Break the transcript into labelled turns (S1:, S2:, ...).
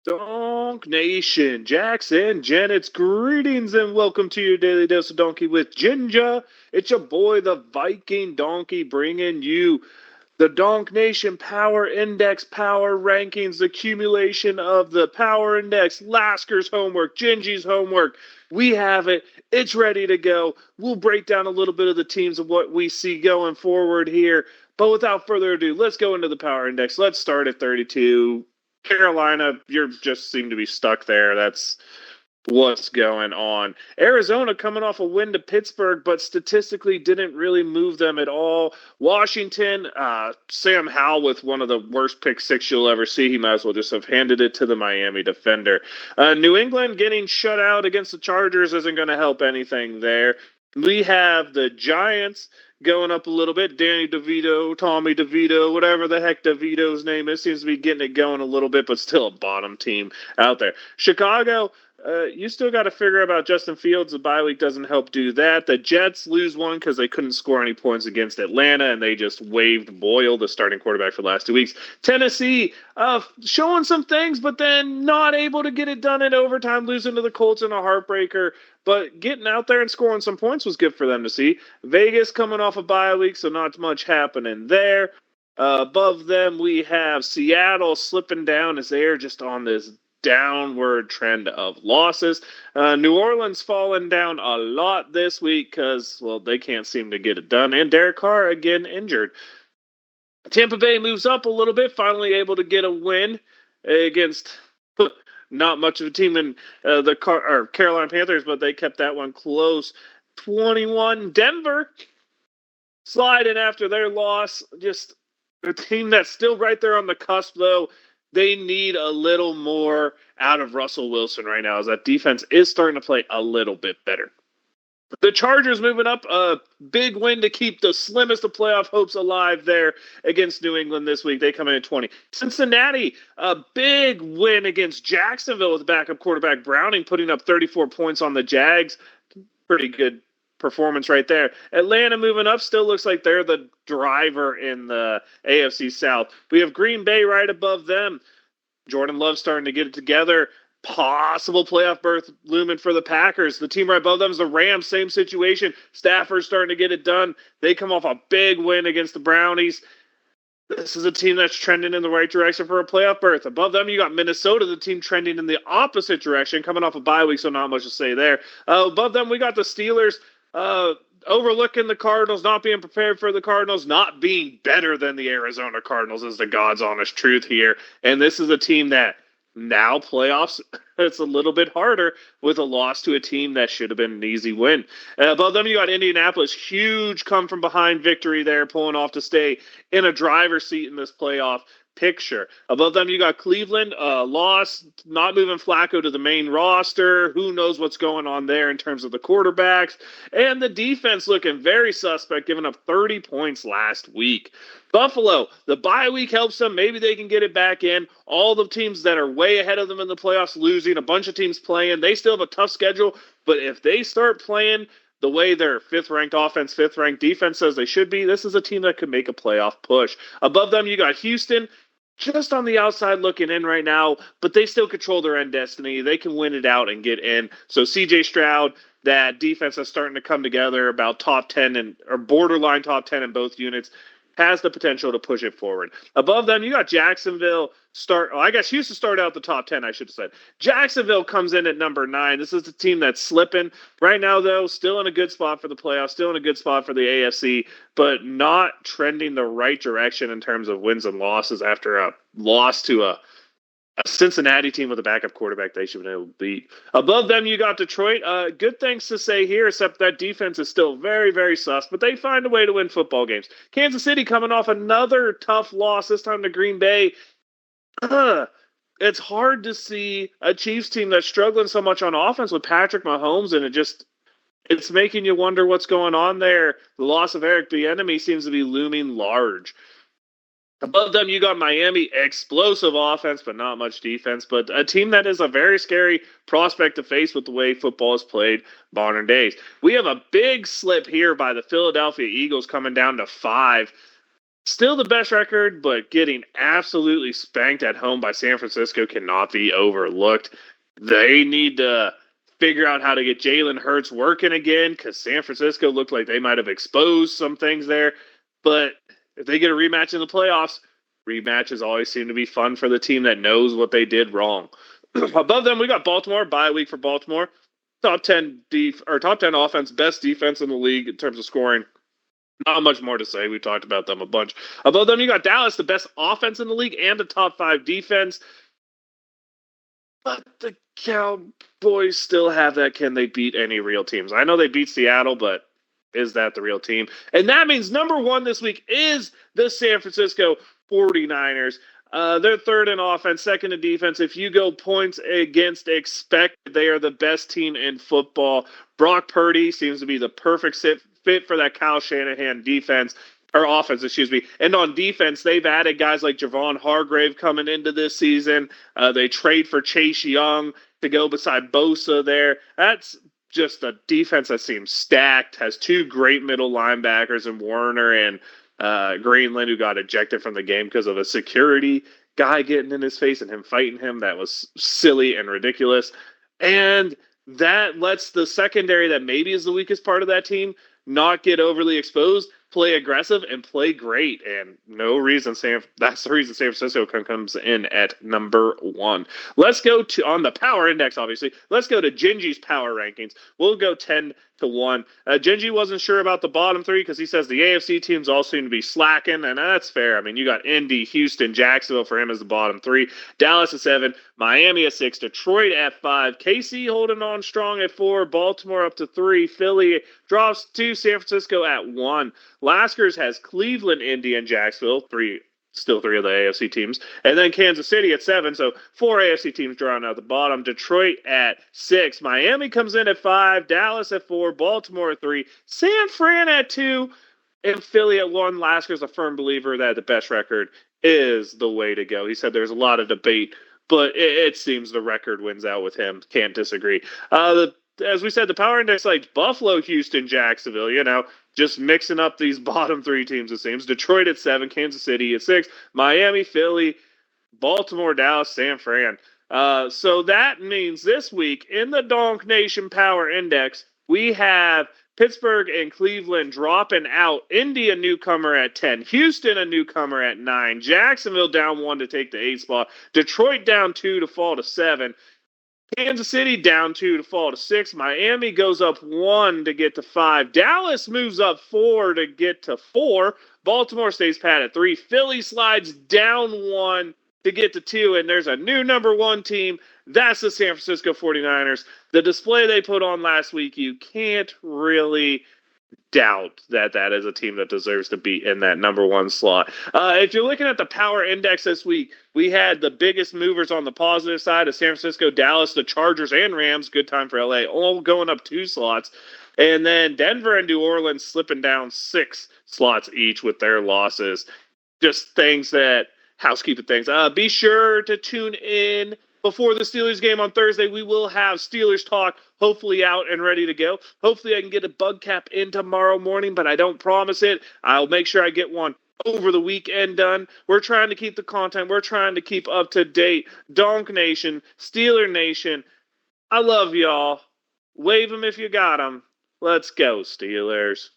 S1: Donk Nation, Jackson, Janet's greetings and welcome to your daily dose of donkey with Ginger. It's your boy, the Viking Donkey, bringing you the Donk Nation Power Index Power Rankings, the accumulation of the Power Index, Lasker's homework, Gingy's homework. We have it. It's ready to go. We'll break down a little bit of the teams of what we see going forward here. But without further ado, let's go into the Power Index. Let's start at 32. Carolina, you just seem to be stuck there. That's what's going on. Arizona coming off a win to Pittsburgh, but statistically didn't really move them at all. Washington, Sam Howell with one of the worst pick six you'll ever see. He might as well just have handed it to the Miami defender. New England getting shut out against the Chargers isn't going to help anything there. We have the Giants going up a little bit. Danny DeVito, Tommy DeVito, whatever the heck DeVito's name is, seems to be getting it going a little bit, but still a bottom team out there. Chicago, you still got to figure about Justin Fields. The bye week doesn't help do that. The Jets lose one because they couldn't score any points against Atlanta, and they just waived Boyle, the starting quarterback for the last 2 weeks. Tennessee, showing some things, but then not able to get it done in overtime, losing to the Colts in a heartbreaker. But getting out there and scoring some points was good for them to see. Vegas coming off a bye week, so not much happening there. Above them, we have Seattle slipping down as they're just on this downward trend of losses. New Orleans falling down a lot this week because, well, they can't seem to get it done. And Derek Carr, again, injured. Tampa Bay moves up a little bit, finally able to get a win against not much of a team in the Carolina Panthers, but they kept that one close. 21. Denver sliding after their loss. Just a team that's still right there on the cusp, though. They need a little more out of Russell Wilson right now, as that defense is starting to play a little bit better. The Chargers moving up, a big win to keep the slimmest of playoff hopes alive there against New England this week. They come in at 20. Cincinnati, a big win against Jacksonville with backup quarterback Browning, putting up 34 points on the Jags. Pretty good performance right there. Atlanta moving up, still looks like they're the driver in the AFC South. We have Green Bay right above them. Jordan Love starting to get it together. Possible playoff berth looming for the Packers. The team right above them is the Rams, same situation. Stafford's starting to get it done. They come off a big win against the Brownies. This is a team that's trending in the right direction for a playoff berth. Above them, you got Minnesota, the team trending in the opposite direction, coming off a bye week, so not much to say there. Above them, we got the Steelers overlooking the Cardinals, not being prepared for the Cardinals, not being better than the Arizona Cardinals is the God's honest truth here. And this is a team that now playoffs, it's a little bit harder with a loss to a team that should have been an easy win. Above them, you got Indianapolis. Huge come-from-behind victory there, pulling off to stay in a driver's seat in this playoff picture. Above them, you got Cleveland, loss, not moving Flacco to the main roster. Who knows what's going on there in terms of the quarterbacks. And the defense looking very suspect, giving up 30 points last week. Buffalo, the bye week helps them. Maybe they can get it back in. All the teams that are way ahead of them in the playoffs losing, a bunch of teams playing. They still have a tough schedule, but if they start playing the way their fifth-ranked offense, fifth-ranked defense says they should be, this is a team that could make a playoff push. Above them, you got Houston, just on the outside looking in right now, but they still control their own destiny. They can win it out and get in. So C.J. Stroud, that defense is starting to come together about top 10 or borderline top 10 in both units, has the potential to push it forward. Above them, you got Jacksonville Houston started out the top 10, I should have said. Jacksonville comes in at number 9. This is the team that's slipping. Right now, though, still in a good spot for the playoffs, still in a good spot for the AFC, but not trending the right direction in terms of wins and losses after a loss to a Cincinnati team with a backup quarterback they should have been able to beat. Above them, you got Detroit. Good things to say here, except that defense is still very, very sus, but they find a way to win football games. Kansas City coming off another tough loss, this time to Green Bay. It's hard to see a Chiefs team that's struggling so much on offense with Patrick Mahomes, and it's making you wonder what's going on there. The loss of Eric Bieniemy seems to be looming large. Above them, you got Miami, explosive offense, but not much defense. But a team that is a very scary prospect to face with the way football is played modern days. We have a big slip here by the Philadelphia Eagles coming down to 5. Still the best record, but getting absolutely spanked at home by San Francisco cannot be overlooked. They need to figure out how to get Jalen Hurts working again because San Francisco looked like they might have exposed some things there. But if they get a rematch in the playoffs, rematches always seem to be fun for the team that knows what they did wrong. Above them, we got Baltimore, bye week for Baltimore. Top 10 offense, best defense in the league in terms of scoring. Not much more to say. We talked about them a bunch. Above them, you got Dallas, the best offense in the league and a top 5 defense. But the Cowboys still have that. Can they beat any real teams? I know they beat Seattle, but is that the real team? And that means number one this week is the San Francisco 49ers. They're third in offense, second in defense. If you go points against expected, they are the best team in football. Brock Purdy seems to be the perfect fit for that Kyle Shanahan defense. Or offense, excuse me. And on defense, they've added guys like Javon Hargrave coming into this season. They trade for Chase Young to go beside Bosa there. That's just a defense that seems stacked, has two great middle linebackers in Warner and Greenland, who got ejected from the game because of a security guy getting in his face and him fighting him. That was silly and ridiculous. And that lets the secondary that maybe is the weakest part of that team not get overly exposed, play aggressive, and play great. And that's the reason San Francisco comes in at number one. Let's go to, on the power index, obviously, let's go to Gingy's power rankings. We'll go 10 to 1. Gingy wasn't sure about the bottom three because he says the AFC teams all seem to be slacking, and that's fair. I mean, you got Indy, Houston, Jacksonville for him as the bottom three, Dallas at 7, Miami at 6, Detroit at 5, KC holding on strong at 4, Baltimore up to 3, Philly drops to San Francisco at 1. Laskers has Cleveland, Indy, and Jacksonville, still three of the AFC teams. And then Kansas City at 7, so 4 AFC teams drawing out the bottom. Detroit at 6. Miami comes in at 5. Dallas at 4. Baltimore at 3. San Fran at 2. And Philly at 1. Lasker's a firm believer that the best record is the way to go. He said there's a lot of debate, but it seems the record wins out with him. Can't disagree. As we said, the power index like Buffalo, Houston, Jacksonville, just mixing up these bottom three teams, it seems. Detroit at 7, Kansas City at 6, Miami, Philly, Baltimore, Dallas, San Fran. So that means this week in the Donk Nation Power Index, we have Pittsburgh and Cleveland dropping out. Indy, a newcomer at 10. Houston, a newcomer at 9. Jacksonville down 1 to take the 8th spot. Detroit down 2 to fall to 7. Kansas City down 2 to fall to 6. Miami goes up 1 to get to 5. Dallas moves up 4 to get to 4. Baltimore stays pat at 3. Philly slides down 1 to get to 2. And there's a new number 1 team. That's the San Francisco 49ers. The display they put on last week, you can't really doubt that that is a team that deserves to be in that number 1 slot. If you're looking at the power index this week, we had the biggest movers on the positive side of San Francisco, Dallas, the Chargers, and Rams. Good time for LA, all going up 2 slots. And then Denver and New Orleans slipping down 6 slots each with their losses. Just housekeeping things. Be sure to tune in before the Steelers game on Thursday. We will have Steelers talk, hopefully out and ready to go. Hopefully I can get a bug cap in tomorrow morning, but I don't promise it. I'll make sure I get one over the weekend done. We're trying to keep the content. We're trying to keep up to date. Donk Nation, Steeler Nation, I love y'all. Wave them if you got them. Let's go, Steelers.